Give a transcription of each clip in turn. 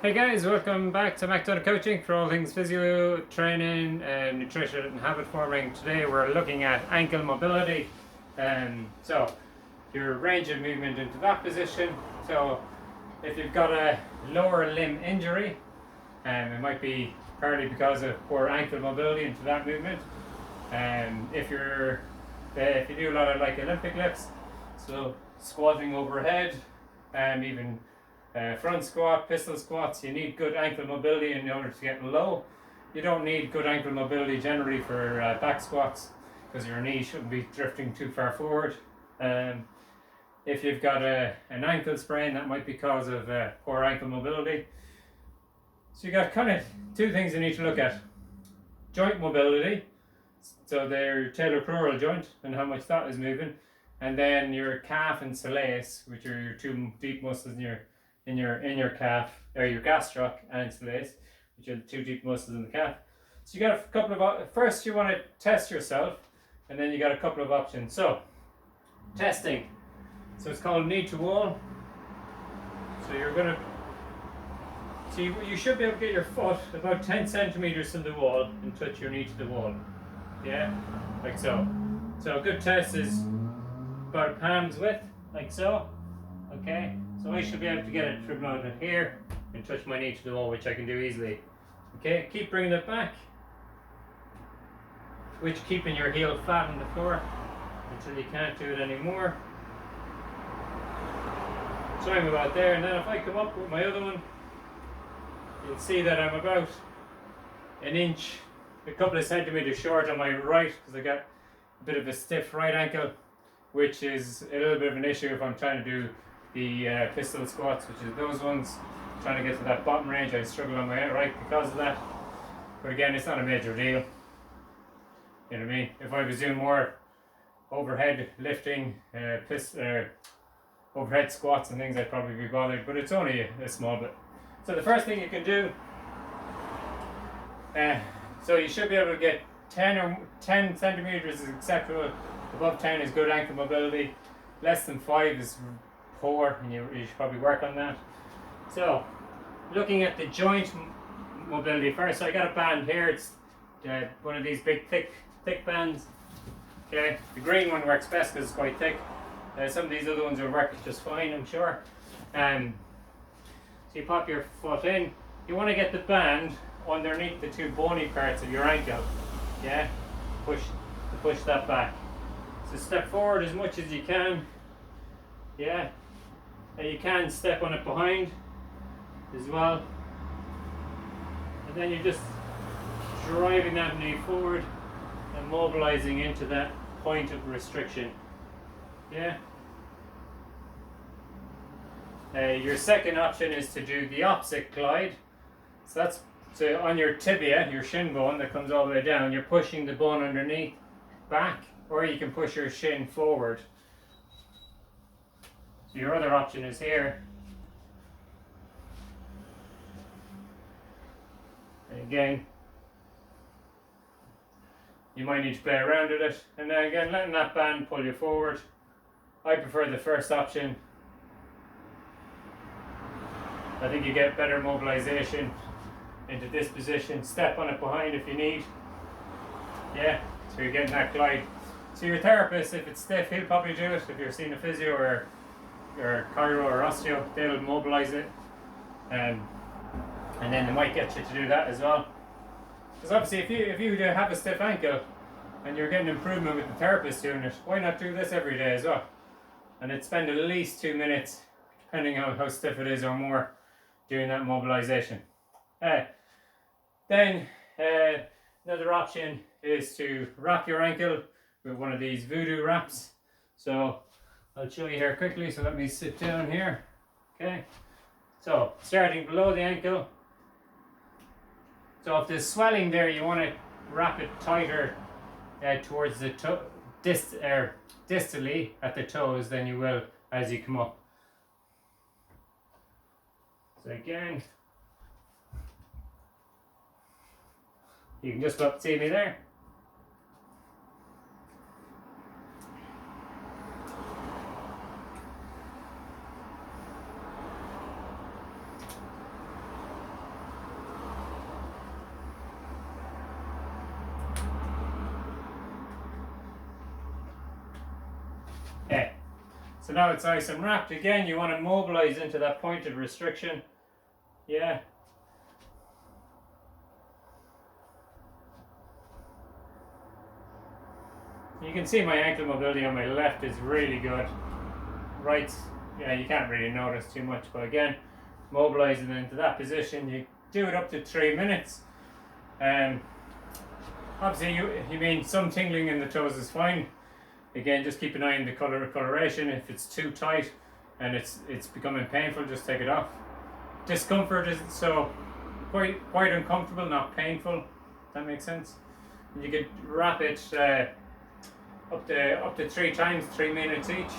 Hey guys, welcome back to McDonough Coaching for all things physio, training, nutrition and habit forming. Today we're looking at ankle mobility. So your range of movement into that position. So if you've got a lower limb injury, it might be partly because of poor ankle mobility into that movement. If you do a lot of like Olympic lifts, so squatting overhead, even front squat, pistol squats, you need good ankle mobility in order to get low. You don't need good ankle mobility generally for back squats because your knee shouldn't be drifting too far forward. If you've got an ankle sprain, that might be because of poor ankle mobility. So you got kind of two things you need to look at. Joint mobility, so their talocrural joint and how much that is moving, and then your calf and soleus, which are your two deep muscles in your calf, or your gastroc and soleus, which are the two deep muscles in the calf. So you got a couple of, first you want to test yourself, and then you got a couple of options. So testing, so it's called knee to wall. So you should be able to get your foot about 10 centimeters from the wall and touch your knee to the wall. Yeah, like so. So a good test is about a palm's width, like so. Okay, so I should be able to get it from out of here and touch my knee to the wall, which I can do easily. Okay, keep bringing it back, which keeping your heel flat on the floor until you can't do it anymore. So I'm about there, and then if I come up with my other one, you'll see that I'm about an inch, a couple of centimeters short on my right, because I got a bit of a stiff right ankle, which is a little bit of an issue if I'm trying to do the pistol squats, which is those ones. Trying to get to that bottom range, I struggle on my right because of that. But again, it's not a major deal. You know what I mean? If I was doing more overhead lifting, overhead squats and things, I'd probably be bothered. But it's only a small bit. So the first thing you can do, so you should be able to get 10 centimeters is acceptable. Above 10 is good ankle mobility. Less than 5 is poor, and you should probably work on that. So, looking at the joint mobility first. So I got a band here. It's one of these big thick bands. Okay, the green one works best because it's quite thick. Some of these other ones will work just fine, I'm sure. So you pop your foot in. You want to get the band underneath the two bony parts of your ankle. Yeah, push that back. So step forward as much as you can. Yeah, and you can step on it behind as well. And then you're just driving that knee forward and mobilizing into that point of restriction. Yeah. Your second option is to do the opposite glide. So on your tibia, your shin bone that comes all the way down, you're pushing the bone underneath back, or you can push your shin forward. So your other option is here. And again, you might need to play around with it. And then again, letting that band pull you forward. I prefer the first option. I think you get better mobilization into this position. Step on it behind if you need. Yeah, so you're getting that glide. So your therapist, if it's stiff, he'll probably do it. If you're seeing a physio or chiro or osteo, they'll mobilize it. And then they might get you to do that as well. Because obviously if you have a stiff ankle and you're getting improvement with the therapist doing it, why not do this every day as well? And it'd spend at least 2 minutes, depending on how stiff it is or more, doing that mobilization. Then another option is to wrap your ankle with one of these voodoo wraps. So I'll show you here quickly. So let me sit down here. Okay. So starting below the ankle. So if there's swelling there, you want to wrap it tighter towards the toe, distally at the toes than you will as you come up. So again, you can just about see me there. So now it's nice and wrapped. Again, you want to mobilize into that point of restriction. Yeah. You can see my ankle mobility on my left is really good. Right, yeah, you can't really notice too much, but again, mobilizing into that position, you do it up to 3 minutes. Obviously, you mean some tingling in the toes is fine. Again, just keep an eye on the coloration. If it's too tight and it's becoming painful, just take it off. Discomfort is so quite uncomfortable, not painful. That makes sense. You could wrap it up to 3 times, 3 minutes each,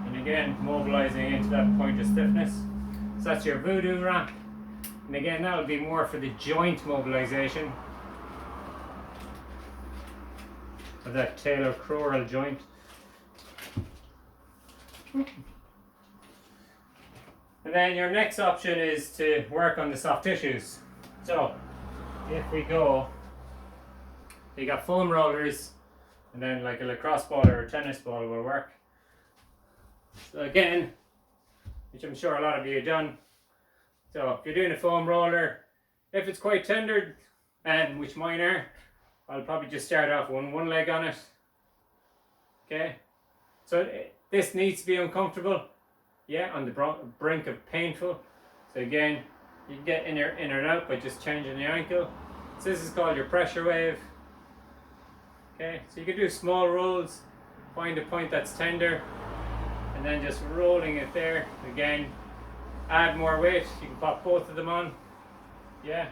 and again mobilizing into that point of stiffness. So that's your Voodoo wrap, and again that will be more for the joint mobilization of that talocrural joint. And then your next option is to work on the soft tissues. So if we go, you got foam rollers, and then like a lacrosse ball or a tennis ball will work. So again, which I'm sure a lot of you have done. So if you're doing a foam roller, if it's quite tender, and which mine are, I'll probably just start off one leg on it. Okay, so this needs to be uncomfortable. Yeah, on the brink of painful. So again, you can get in or out by just changing the ankle. So this is called your pressure wave. Okay, so you can do small rolls, find a point that's tender, and then just rolling it there. Again, add more weight. You can pop both of them on. Yeah,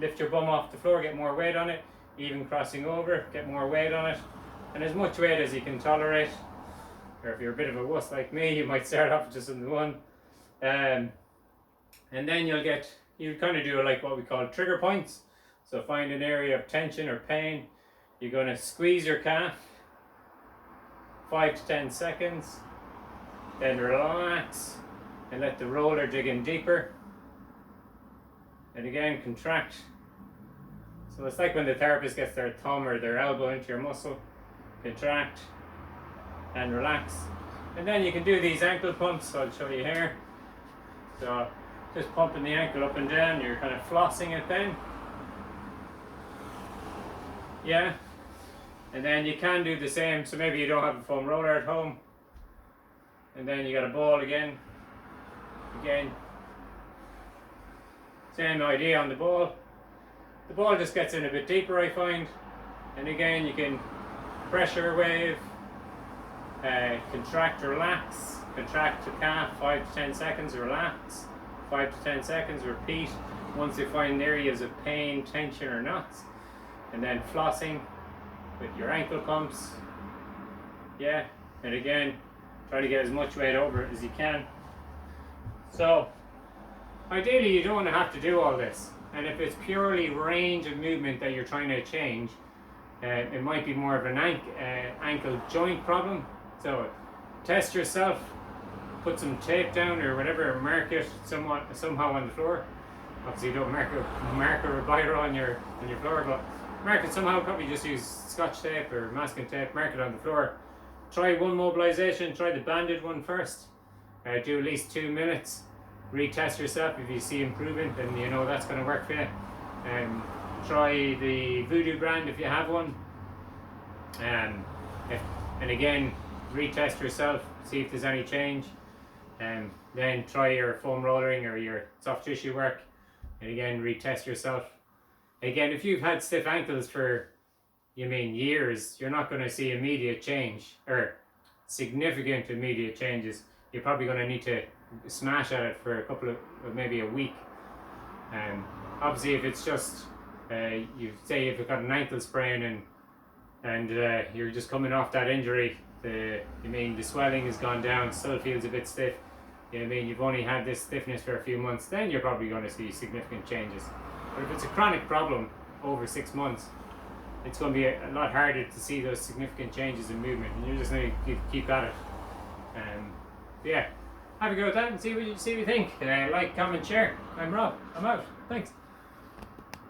lift your bum off the floor, get more weight on it. Even crossing over, get more weight on it, and as much weight as you can tolerate. Or if you're a bit of a wuss like me, you might start off just on the one, and then you'll kind of do like what we call trigger points. So find an area of tension or pain. You're going to squeeze your calf 5 to 10 seconds, then relax and let the roller dig in deeper, and again contract. So it's like when the therapist gets their thumb or their elbow into your muscle. Contract and relax, and then you can do these ankle pumps. I'll show you here. So just pumping the ankle up and down, you're kind of flossing it then. Yeah, and then you can do the same. So maybe you don't have a foam roller at home, and then you got a ball again, same idea on the ball. The ball just gets in a bit deeper, I find, and again you can pressure wave, contract, relax, contract the calf 5 to 10 seconds, relax, 5 to 10 seconds, repeat once you find areas of pain, tension or knots, and then flossing with your ankle pumps. Yeah, and again try to get as much weight over it as you can. So ideally you don't want to have to do all this, and if it's purely range of movement that you're trying to change, it might be more of an ankle joint problem. So test yourself, put some tape down or whatever, mark it somehow on the floor. Obviously don't mark a biro on your floor, but mark it somehow. Probably just use scotch tape or masking tape, mark it on the floor. Try one mobilization, try the banded one first. Do at least 2 minutes. Retest yourself. If you see improvement, then you know that's going to work for you. Try the Voodoo brand if you have one. And again, retest yourself, see if there's any change. Then try your foam rollering or your soft tissue work, and again retest yourself. Again, if you've had stiff ankles for years, you're not going to see immediate change or significant immediate changes. You're probably going to need to smash at it for a couple of maybe a week. Obviously, if it's just you say if you've got an ankle sprain and you're just coming off that injury, the swelling has gone down, still feels a bit stiff. You've only had this stiffness for a few months, then you're probably going to see significant changes. But if it's a chronic problem over 6 months, it's going to be a lot harder to see those significant changes in movement, and you're just going to keep at it. Yeah, have a go with that and see what you think. Like, comment, share. I'm Rob. I'm out. Thanks.